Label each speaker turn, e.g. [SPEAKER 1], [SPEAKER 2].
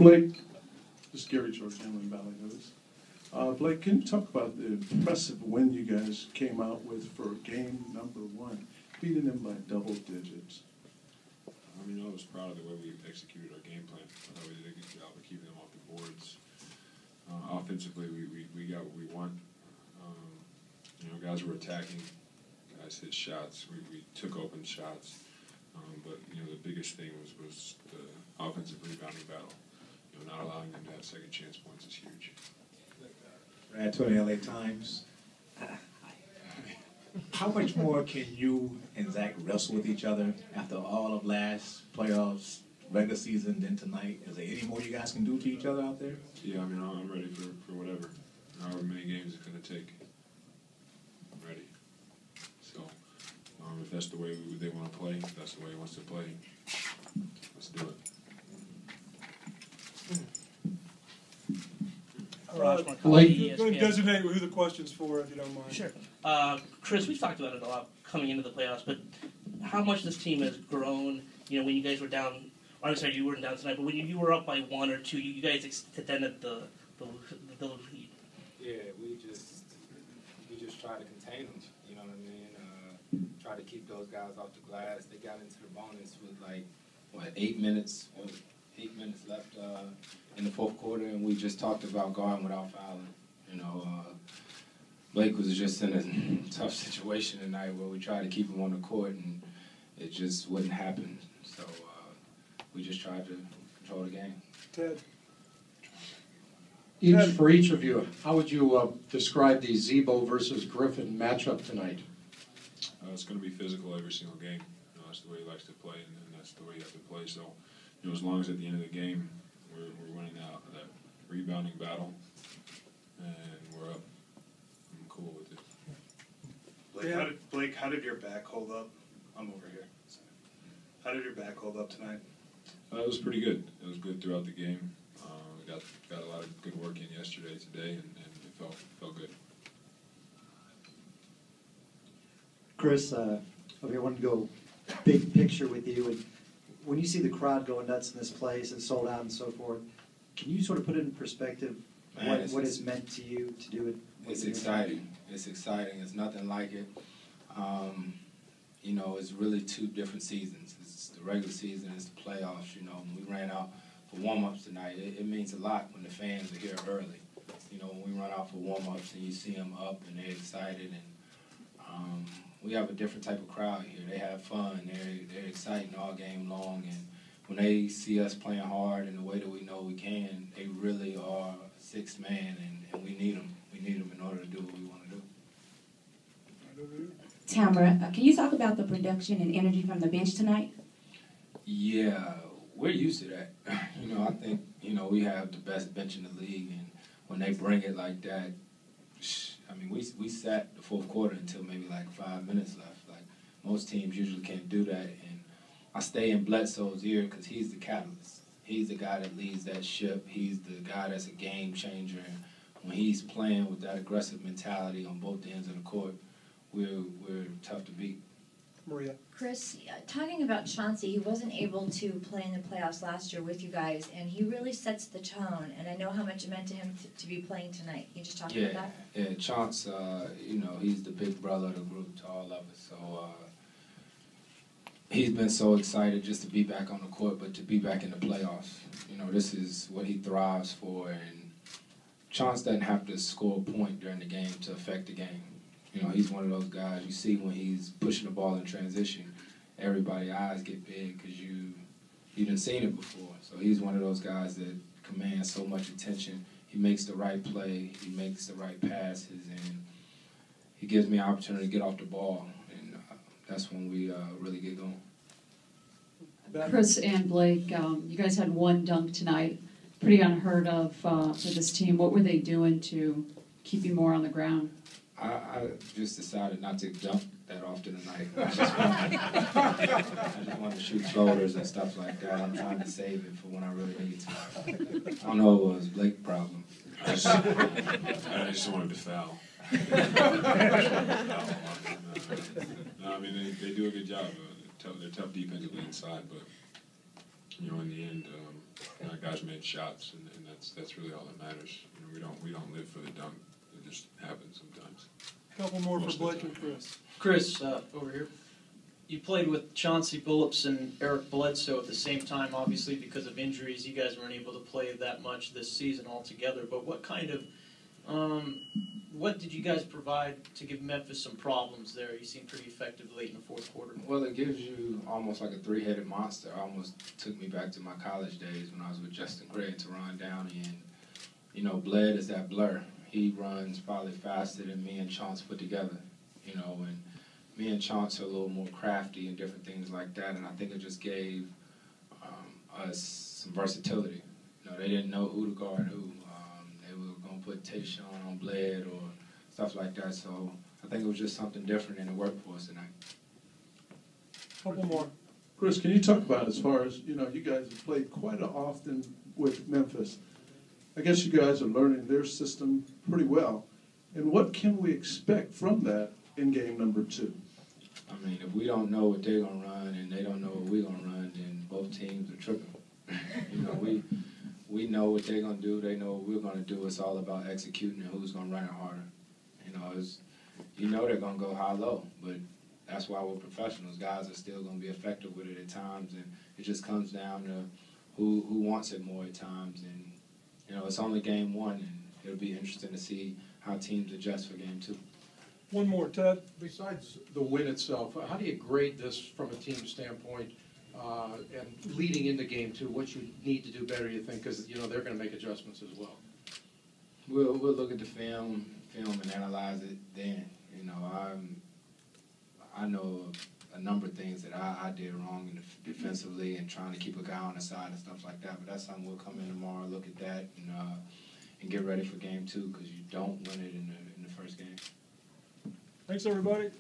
[SPEAKER 1] Blake, this is Gary George, Hamlin Valley News. Blake, can you talk about the impressive win you guys came out with for game number 1, beating them by double digits?
[SPEAKER 2] I mean, I was proud of the way we executed our game plan. I thought we did a good job of keeping them off the boards. Offensively, we got what we want. Guys were attacking. Guys hit shots. We took open shots. But the biggest thing was the offensive rebounding battle. Not allowing them to have second chance points is huge.
[SPEAKER 3] Brad, 20 LA Times. How much more can you and Zach wrestle with each other after all of last playoffs, regular season, then tonight? Is there any more you guys can do to each other out there?
[SPEAKER 2] Yeah, I mean, I'm ready for whatever. However many games it's going to take. I'm ready. So, if that's the way they want to play, if that's the way he wants to play, let's do it.
[SPEAKER 4] Blake, go ahead and designate who the question's for, if you don't mind.
[SPEAKER 5] Sure. Chris, we've talked about it a lot coming into the playoffs, but how much this team has grown, when you guys were down, or I'm sorry, you weren't down tonight, but when you were up by 1 or 2, you guys extended the lead.
[SPEAKER 6] Yeah, we just try to contain them, you know what I mean? Try to keep those guys off the glass. They got into the bonus with 8 minutes left in the fourth quarter, and we just talked about guarding without fouling. Blake was just in a tough situation tonight where we tried to keep him on the court, and it just wouldn't happen. So we just tried to control the game.
[SPEAKER 4] Ted.
[SPEAKER 7] For each of you, how would you describe the Zebo versus Griffin matchup tonight?
[SPEAKER 2] It's going to be physical every single game. That's the way he likes to play, and that's the way you have to play. So, as long as at the end of the game we're winning that rebounding battle, and we're up, I'm cool with it.
[SPEAKER 8] Blake, how did your back hold up? I'm over here. Sorry. How did your back hold up tonight?
[SPEAKER 2] It was pretty good. It was good throughout the game. We got a lot of good work in yesterday, today, and it felt good.
[SPEAKER 9] Chris, I wanted to go big picture with you. And when you see the crowd going nuts in this place and sold out and so forth, can you sort of put it in perspective what it's meant to you to do it?
[SPEAKER 6] It's exciting. It's exciting. It's nothing like it. It's really 2 different seasons. It's the regular season, it's the playoffs. We ran out for warm-ups tonight. It means a lot when the fans are here early. When we run out for warm-ups and you see them up and they're excited, and we have a different type of crowd here. They have fun. They're exciting all game long, and when they see us playing hard in the way that we know we can, they really are 6th man, and we need them. We need them in order to do what we want to do.
[SPEAKER 10] Tamara, can you talk about the production and energy from the bench tonight?
[SPEAKER 6] Yeah, we're used to that. I think, we have the best bench in the league, and when they bring it like that, I mean, we sat the fourth quarter until maybe 5 minutes left. Most teams usually can't do that, and I stay in Bledsoe's ear because he's the catalyst. He's the guy that leads that ship. He's the guy that's a game changer, and when he's playing with that aggressive mentality on both ends of the court, we're tough to beat.
[SPEAKER 4] Maria.
[SPEAKER 11] Chris, talking about Chauncey, he wasn't able to play in the playoffs last year with you guys, and he really sets the tone, and I know how much it meant to him to be playing tonight. Can you just talk about that?
[SPEAKER 6] Yeah, Chauncey, he's the big brother of the group to all of us, so he's been so excited just to be back on the court, but to be back in the playoffs. This is what he thrives for, and Chauncey doesn't have to score a point during the game to affect the game. He's one of those guys you see when he's pushing the ball in transition, everybody's eyes get big because you didn't seen it before. So he's one of those guys that commands so much attention. He makes the right play, he makes the right passes, and he gives me an opportunity to get off the ball, and that's when we really get going.
[SPEAKER 12] Chris and Blake, you guys had 1 dunk tonight, pretty unheard of for this team. What were they doing to keep you more on the ground?
[SPEAKER 6] I just decided not to dunk that often tonight. I just wanted to shoot floaters and stuff like that. I'm trying to save it for when I really need to. I don't know if it was Blake's problem.
[SPEAKER 2] I just wanted to foul. No, I mean, they do a good job. They're tough defensively inside, but, in the end, I got guys made shots, and that's really all that matters. You know, we don't live for the dunk. It just happens sometimes.
[SPEAKER 4] Couple more
[SPEAKER 2] Most
[SPEAKER 4] for
[SPEAKER 2] of the
[SPEAKER 4] Blake and
[SPEAKER 2] time.
[SPEAKER 4] Chris.
[SPEAKER 13] Chris, over here. You played with Chauncey Billups and Eric Bledsoe at the same time. Obviously, because of injuries, you guys weren't able to play that much this season altogether. But what kind of, what did you guys provide to give Memphis some problems there? You seemed pretty effective late in the fourth quarter.
[SPEAKER 6] Well, it gives you almost like a three-headed monster. Almost took me back to my college days when I was with Justin Gray and Teron Downey. And, you know, Bled is that blur. He runs probably faster than me and Chauncey put together, you know, and me and Chauncey are a little more crafty and different things like that, and I think it just gave us some versatility. You know, they didn't know who to guard who. They were going to put Tayshaun on Bled or stuff like that, so I think it was just something different in the workforce tonight.
[SPEAKER 4] Couple more.
[SPEAKER 1] Chris, can you talk about, as far as, you know, you guys have played quite often with Memphis. I guess you guys are learning their system pretty well. And what can we expect from that in game number 2?
[SPEAKER 6] I mean, if we don't know what they're going to run and they don't know what we're going to run, then both teams are tripping. You know, we know what they're going to do. They know what we're going to do. It's all about executing and who's going to run it harder. You know, you know they're going to go high-low, but that's why we're professionals. Guys are still going to be effective with it at times, and it just comes down to who wants it more at times. And, you know, it's only game 1, and it'll be interesting to see how teams adjust for game 2.
[SPEAKER 4] One more, Ted.
[SPEAKER 7] Besides the win itself, how do you grade this from a team standpoint and leading into game 2? What you need to do better, you think? Because, you know, they're going to make adjustments as well.
[SPEAKER 6] We'll look at the film and analyze it then. You know, I know a number of things that I did wrong defensively and trying to keep a guy on the side and stuff like that. But that's something we'll come in tomorrow, look at that, and get ready for game 2, because you don't win it in the first game.
[SPEAKER 4] Thanks, everybody.